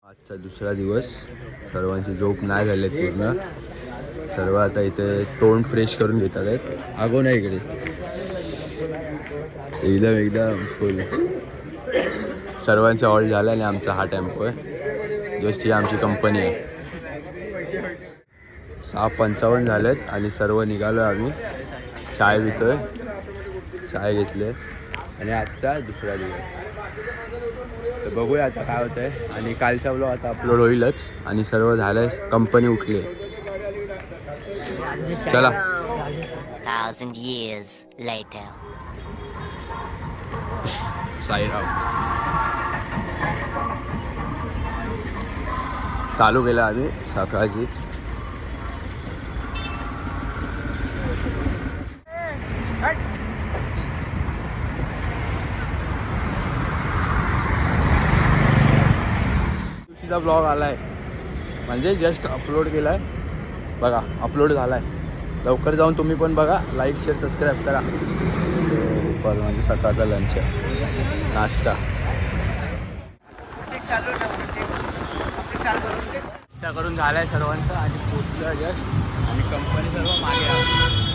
आजचा दुसरा दिवस. सर्वांची झोप नाही झाली पूर्ण. सर्व आता इथे तोंड फ्रेश करून घेतात आहेत. आगो नाही इकडे एकदम फुल. सर्वांचा हॉल झाला आणि आमचा हा टेम्पो आहे. जस्ट ही आमची कंपनी आहे. 6:55 झालेत आणि सर्व निघालो आम्ही. चाय पितोय, चाय घेतले आणि आजचा दुसरा दिवस. तर बघूया आता काय होतंय. आणि कालचा व्लॉग आता अपलोड होईलच. आणि सर्व झालंय, कंपनी उठली. चला. 1,000 years later. साईराम चालू केलं आम्ही सकाळचीच. दिवशीचा ब्लॉग आलाय, म्हणजे जस्ट अपलोड केलाय. बघा अपलोड झालाय. लवकर जाऊन तुम्ही पण बघा. लाईक शेअर सबस्क्राईब करा. पण म्हणजे सकाळचा लंच आहे, नाश्ता करून झालाय सर्वांचा. आणि पोचलं जस्ट. आणि कंपनी सर्व मागे आहे.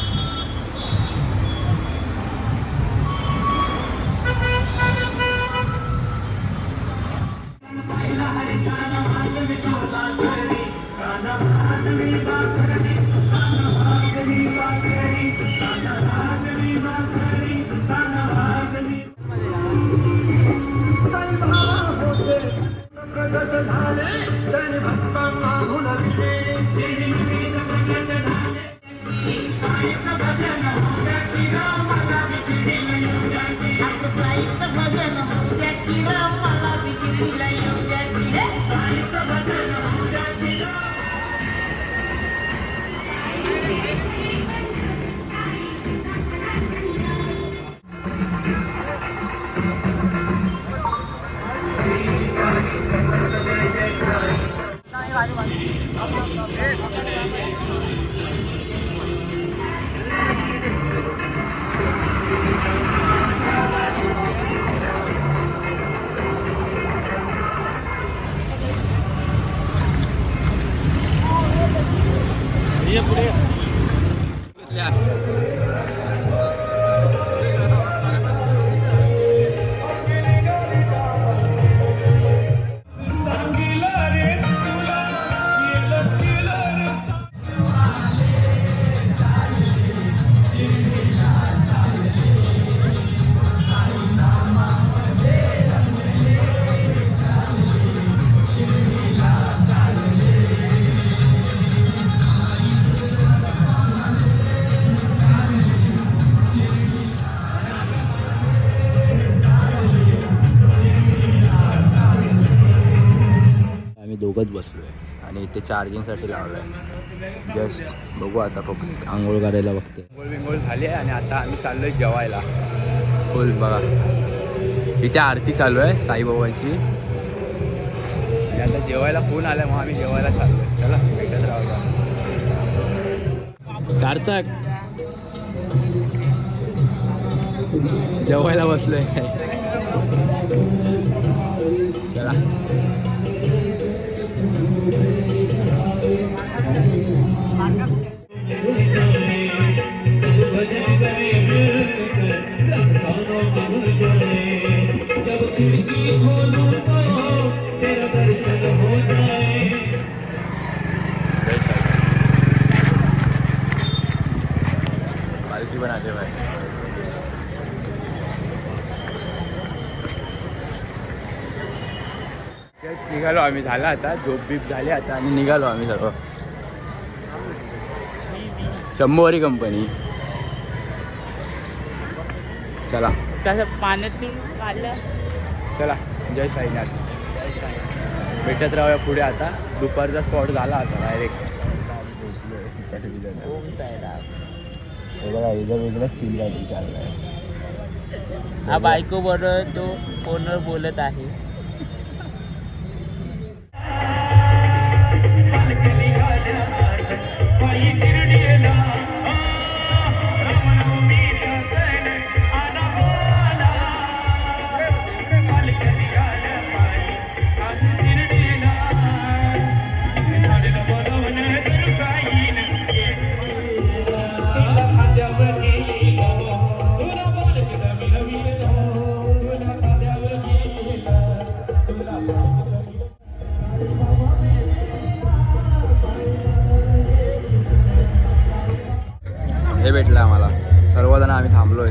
दोघंच बसलो आहे आणि इथे चार्जिंगसाठी लावलं आहे. जस्ट बघू आता पब्लिक आंघोळ करायला बघते. आंघोळ झाली आहे आणि आता आम्ही चाललो आहे जेवायला. फुल बघा इथे आरती चालू आहे साईबाबांची. आणि आता जेवायला फोन आला मग आम्ही जेवायला चाललो आहे. चला भेटत राहूया. सार्थक जेवायला बसलोय. चला पालखी पण आले भाई. जस्ट निघालो आम्ही. झाला आता झोप बीप झाली आता आणि निघालो आम्ही सर्व. शंभुवारी कंपनी. चला त्याचं पाण्यातून काढलं. चला जय साईनाथ. भेटत राहूया पुढे. आता दुपारचा स्पॉट झाला आता डायरेक्ट. ओम साईराम. बघा इथं वेगळाच सीन काहीतरी चालला आहे. हा बायको बरोबर तो फोनवर बोलत आहे. हे भेटलं आम्हाला. सर्वजण आम्ही थांबलोय.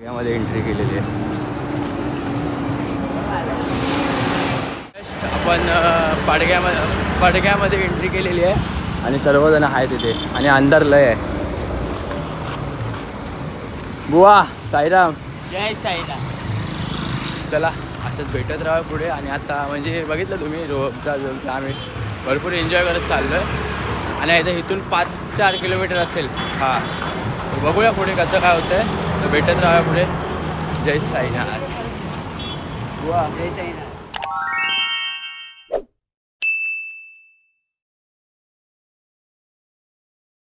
यामध्ये एंट्री केलेली आहे. आपण पडग्यामध्ये एंट्री केलेली आहे आणि सर्वजण आहेत तिथे आणि अंधार लय आहे. बुवा साईराम. जय साईराम. चला असंच भेटत राहा पुढे. आणि आता म्हणजे बघितलं तुम्ही रोजचा आम्ही भरपूर एन्जॉय करत चाललो आहे. आणि आता इथून 5-4 किलोमीटर असेल. हां, बघूया पुढे कसं काय होतं आहे. तर भेटत राहा पुढे. जय साईनाथ. बुवा जय साईराम.